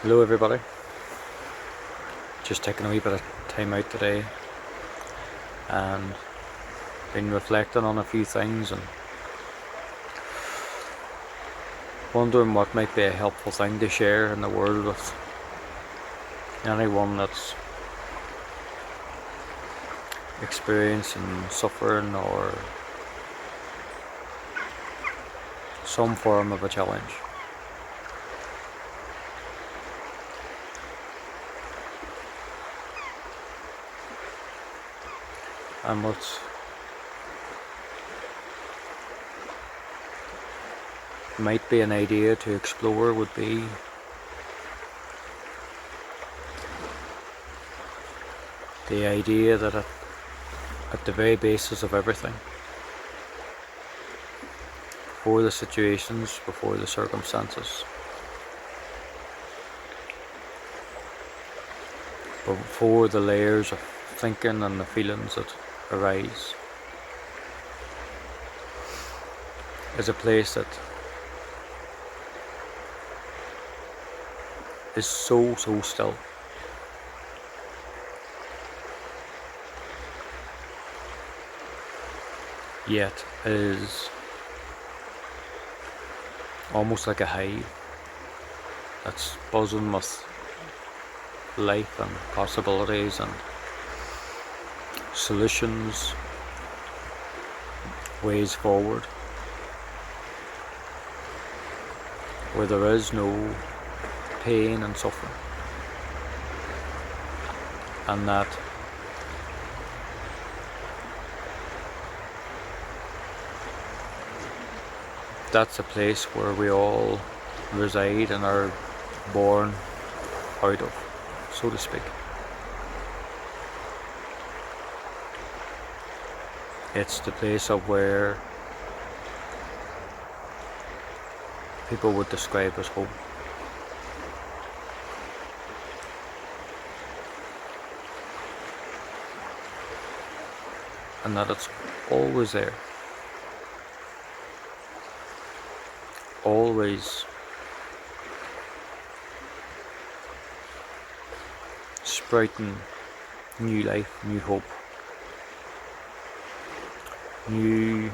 Hello everybody, just taking a wee bit of time out today and been reflecting on a few things and wondering what might be a helpful thing to share in the world with anyone that's experiencing suffering or some form of a challenge. And what might be an idea to explore would be the idea that at the very basis of everything, before the situations, before the circumstances, before the layers of thinking and the feelings that arise, is a place that is so still. Yet is almost like a hive that's buzzing with life and possibilities and solutions, ways forward, where there is no pain and suffering, and that's a place where we all reside and are born out of, so to speak. It's the place of where people would describe as home. And that it's always there. Always sprouting new life, new hope, new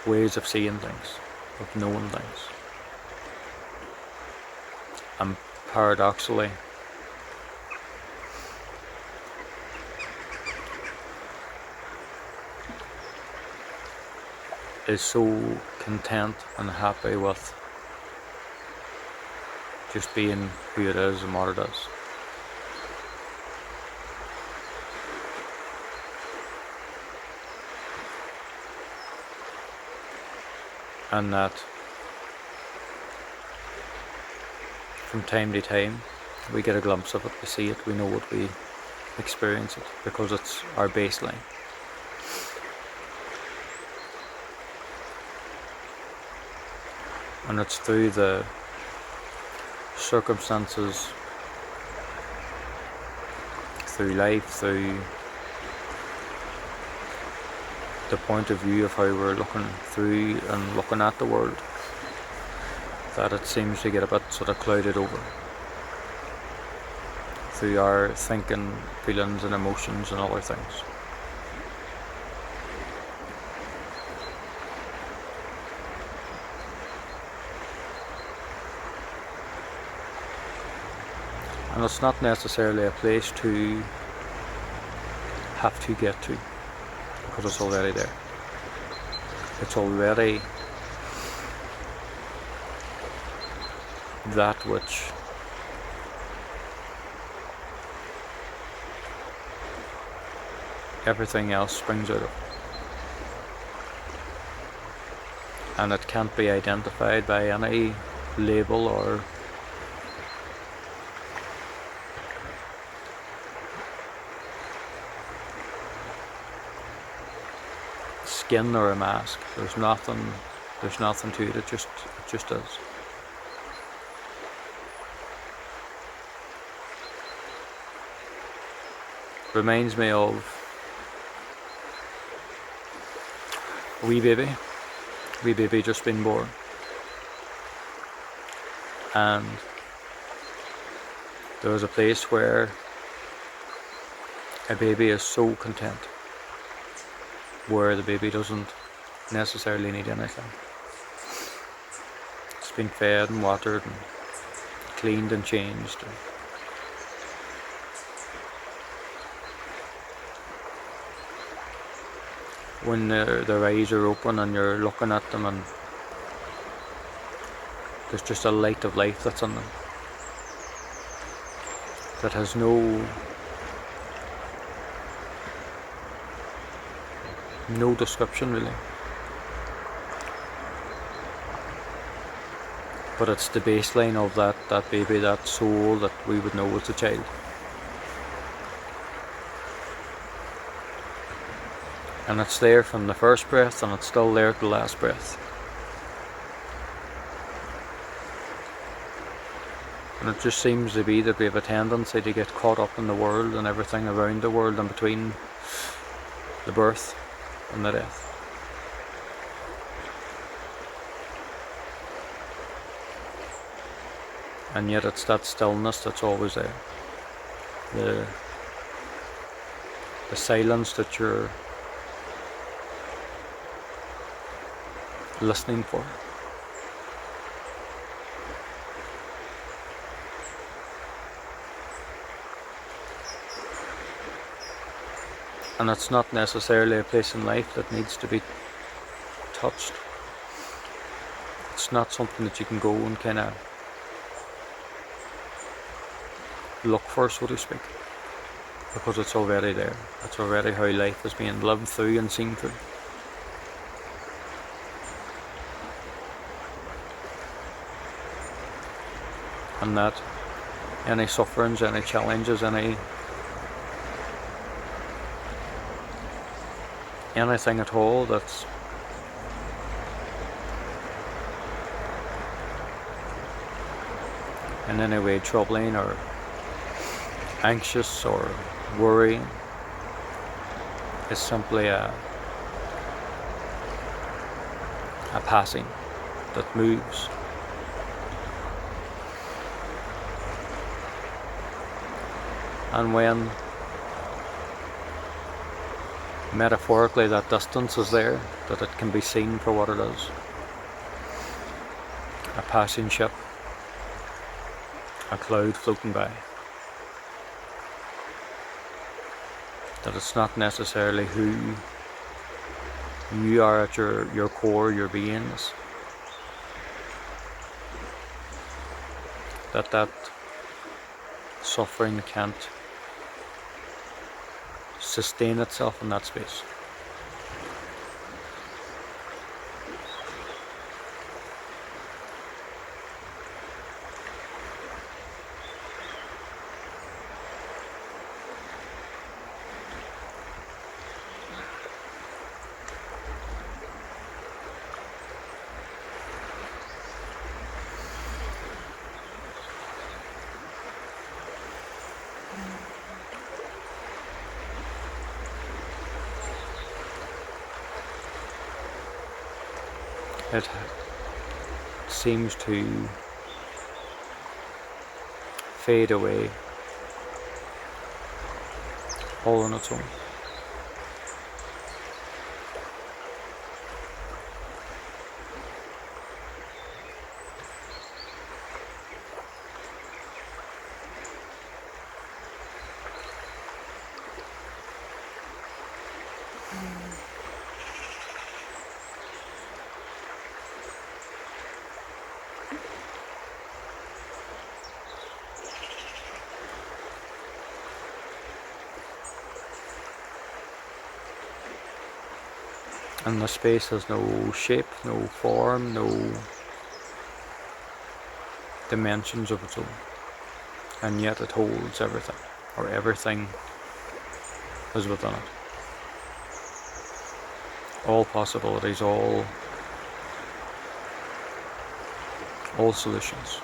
ways of seeing things, of knowing things. And paradoxically, is so content and happy with just being who it is and what it is. And that from time to time we get a glimpse of it, we see it, we know it, we experience it, because it's our baseline. And it's through the circumstances, through life, through the point of view of how we're looking through and looking at the world, that it seems to get a bit sort of clouded over through our thinking, feelings and emotions and other things. And it's not necessarily a place to have to get to, because it's already there. It's already that which everything else springs out of. And it can't be identified by any label or skin or a mask. There's nothing to it, it just is. Reminds me of a wee baby just been born. and there is a place where a baby is so content, where the baby doesn't necessarily need anything. It's been fed and watered and cleaned and changed. When their eyes are open and you're looking at them, and there's just a light of life that's on them that has no description really, but it's the baseline of that baby, that soul that we would know as a child. And it's there from the first breath, and it's still there at the last breath. And it just seems to be that we have a tendency to get caught up in the world and everything around the world and between the birth and the death. And yet it's that stillness that's always there. The silence that you're listening for. And it's not necessarily a place in life that needs to be touched. It's not something that you can go and kind of look for, so to speak, because it's already there. It's already how life is being lived through and seen through. And that any sufferings, any challenges, anything at all that's in any way troubling or anxious or worrying is simply a passing that moves. And when metaphorically that distance is there, that it can be seen for what it is, a passing ship, a cloud floating by, that it's not necessarily who you are at your core, your beingness, that suffering can't sustain itself in that space. It seems to fade away all on its own. And the space has no shape, no form, no dimensions of its own. And yet it holds everything, or everything is within it. All possibilities, all solutions.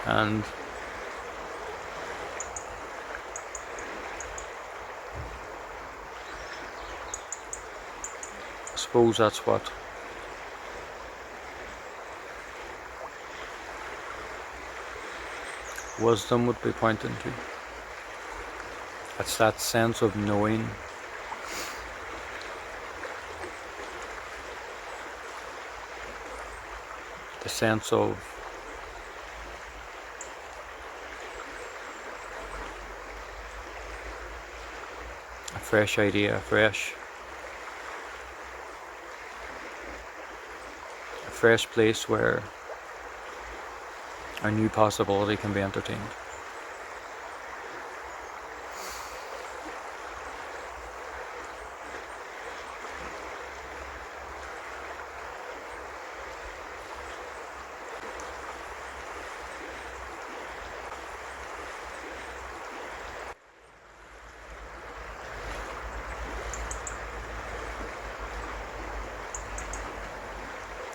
And suppose that's what wisdom would be pointing to. It's that sense of knowing, the sense of a fresh idea, a fresh place where a new possibility can be entertained.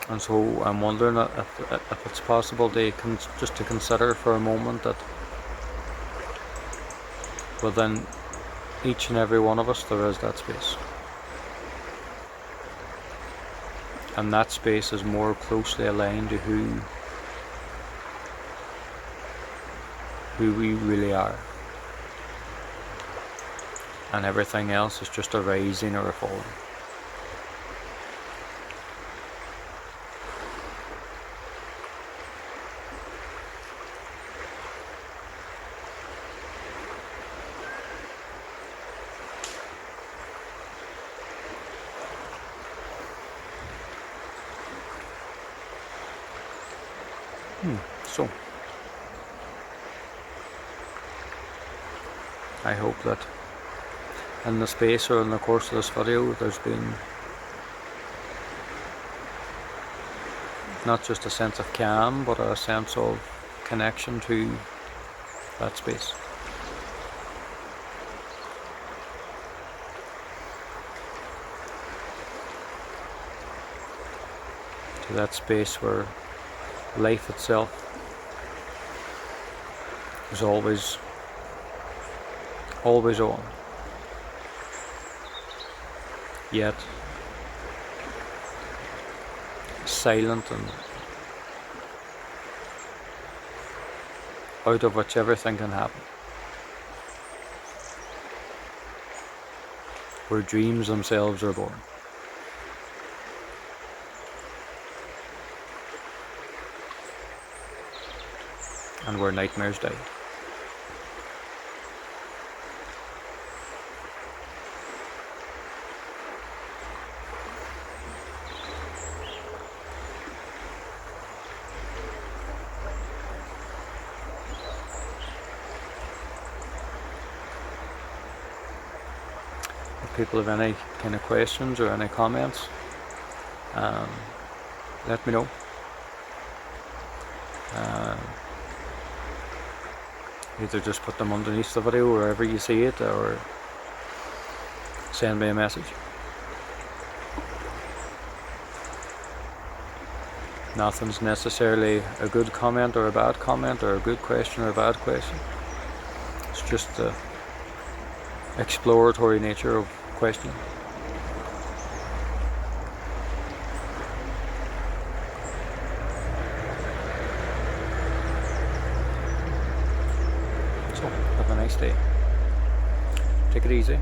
And so I'm wondering if it's possible just to consider for a moment that within each and every one of us there is that space. And that space is more closely aligned to who we really are. And everything else is just a rising or a falling. So, I hope that in the space or in the course of this video there's been not just a sense of calm, but a sense of connection to that space. To that space where life itself is always on, yet silent, and out of which everything can happen, where dreams themselves are born. And where nightmares die. If people have any kind of questions or any comments, let me know. Either just put them underneath the video wherever you see it, or send me a message. Nothing's necessarily a good comment or a bad comment, or a good question or a bad question. It's just the exploratory nature of questioning. So, have a nice day. Take it easy.